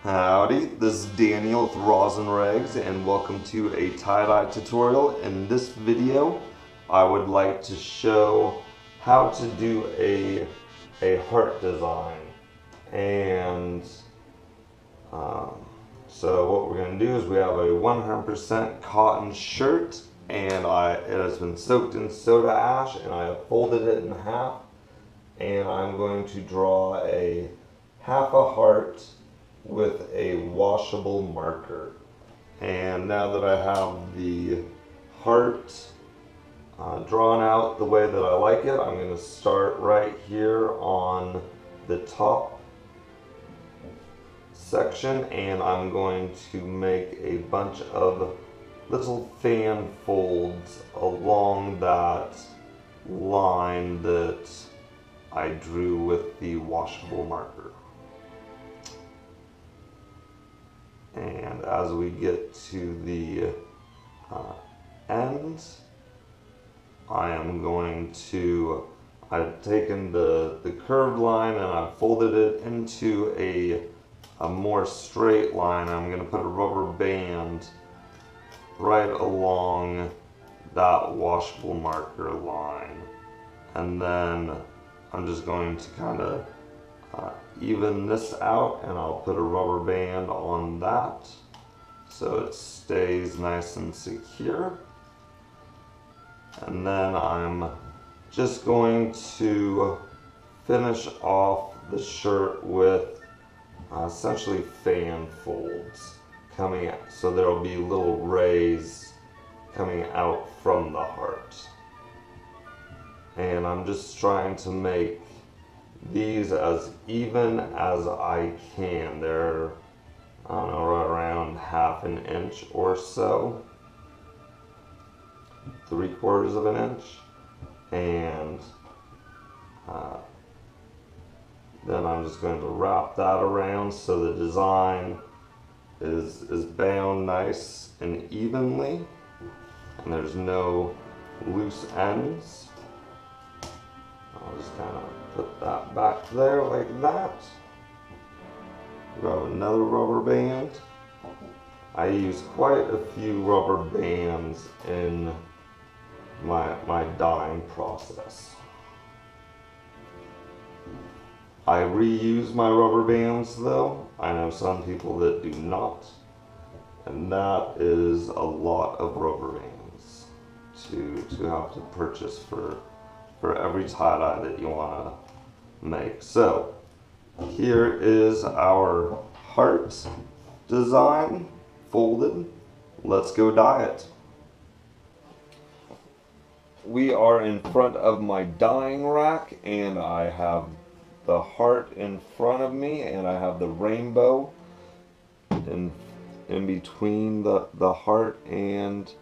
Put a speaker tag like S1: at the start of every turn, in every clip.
S1: Howdy, this is Daniel with Roslyn Rags and welcome to a tie-dye tutorial. In this video, I would like to show how to do a heart design. And so what we're going to do is we have a 100% cotton shirt and it has been soaked in soda ash and I have folded it in half. And I'm going to draw a half a heart with a washable marker. And now that I have the heart drawn out the way that I like it, I'm going to start right here on the top section and I'm going to make a bunch of little fan folds along that line that I drew with the washable marker. And as we get to the end, I've taken the curved line and I've folded it into a more straight line. I'm going to put a rubber band right along that washable marker line. And then I'm just going to kind of even this out and I'll put a rubber band on that so it stays nice and secure. And then I'm just going to finish off the shirt with essentially fan folds coming out, so there will be little rays coming out from the heart. And I'm just trying to make these as even as I can. They're, I don't know, right around ½ an inch or so, 3/4 of an inch. And then I'm just going to wrap that around so the design is bound nice and evenly and there's no loose ends. I'll just kind of put that back there like that. Grab another rubber band. I use quite a few rubber bands in my dyeing process. I reuse my rubber bands though. I know some people that do not. And that is a lot of rubber bands to have to purchase for every tie-dye that you want to make. So here is our heart design folded. Let's go dye it. We are in front of my dyeing rack and I have the heart in front of me and I have the rainbow in between the heart and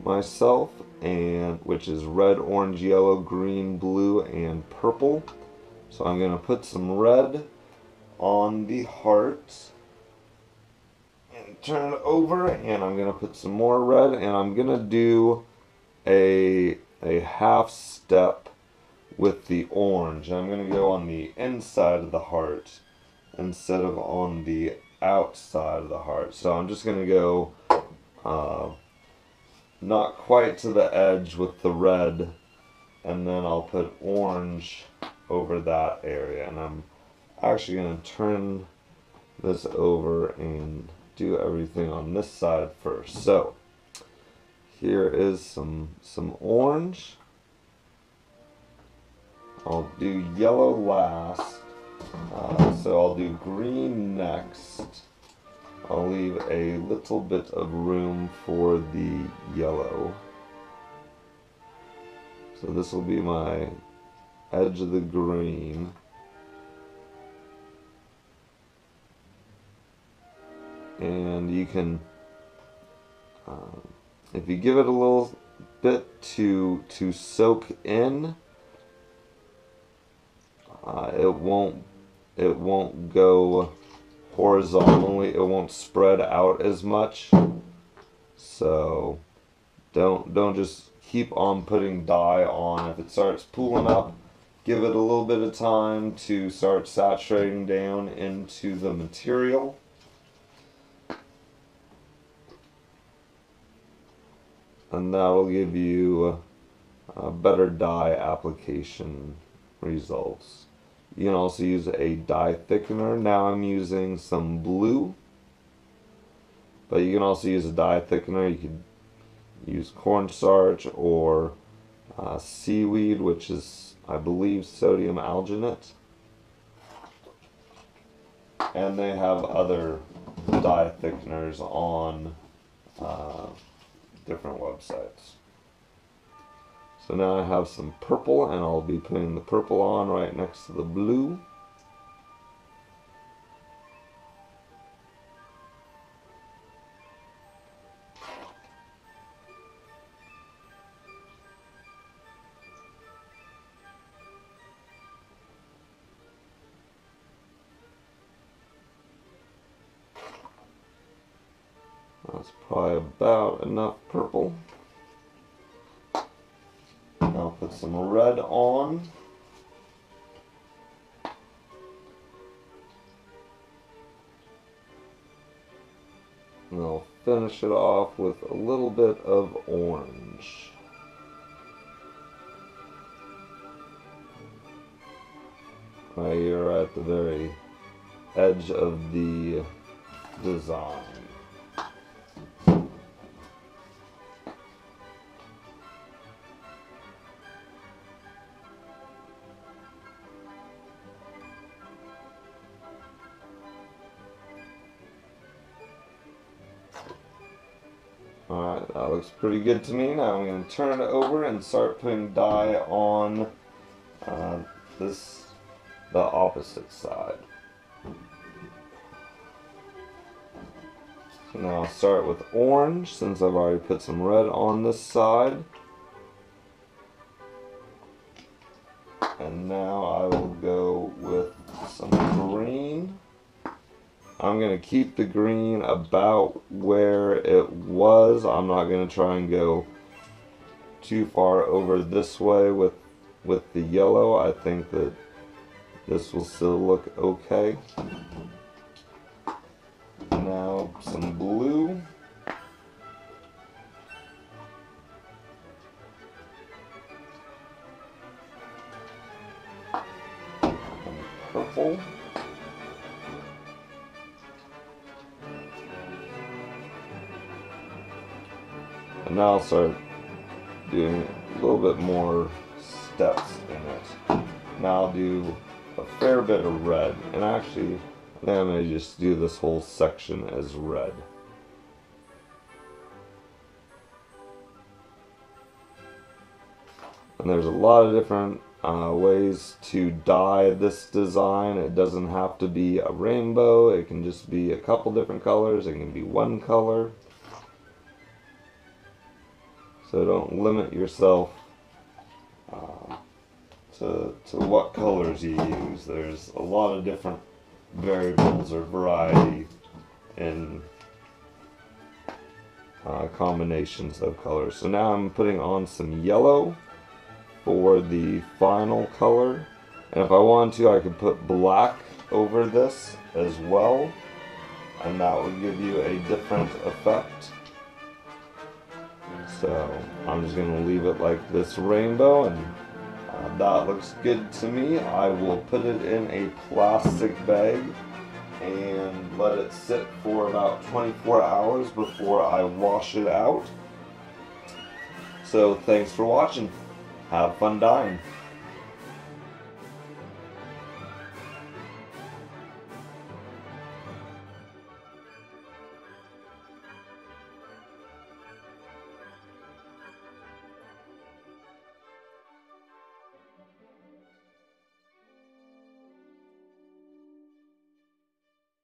S1: myself, and which is red, orange, yellow, green, blue, and purple. So I'm going to put some red on the heart and turn it over, and I'm going to put some more red, and I'm going to do a half step with the orange. I'm going to go on the inside of the heart instead of on the outside of the heart. So I'm just going to go not quite to the edge with the red, and then I'll put orange over that area. And I'm actually going to turn this over and do everything on this side first. So here is some orange. I'll do yellow last, so I'll do green next. I'll leave a little bit of room for the yellow. So this will be my edge of the green. And you can, if you give it a little bit to soak in, it won't go horizontally, it won't spread out as much. So don't just keep on putting dye on. If it starts pooling up, give it a little bit of time to start saturating down into the material. and that will give you better dye application results. You can also use a dye thickener. Now I'm using some blue, but you can also use a dye thickener. You could use cornstarch or seaweed, which is, I believe, sodium alginate. And they have other dye thickeners on different websites. So now I have some purple, and I'll be putting the purple on right next to the blue. That's probably about enough purple. I'll put some red on. And I'll finish it off with a little bit of orange. Right here at the very edge of the design. Alright, that looks pretty good to me. Now I'm going to turn it over and start putting dye on the opposite side. So now I'll start with orange, since I've already put some red on this side. And now I will go with some green. I'm going to keep the green about where it was. I'm not going to try and go too far over this way with the yellow. I think that this will still look okay. Now some blue. And purple. And now I'll start doing a little bit more steps in it. Now I'll do a fair bit of red, and actually I think I'm going to just do this whole section as red. And there's a lot of different ways to dye this design. It doesn't have to be a rainbow, it can just be a couple different colors, it can be one color. So don't limit yourself to what colors you use. There's a lot of different variables or variety in combinations of colors. So now I'm putting on some yellow for the final color. And if I wanted to, I could put black over this as well, and that would give you a different effect. So I'm just going to leave it like this rainbow, and that looks good to me. I will put it in a plastic bag and let it sit for about 24 hours before I wash it out. So thanks for watching. Have fun dyeing.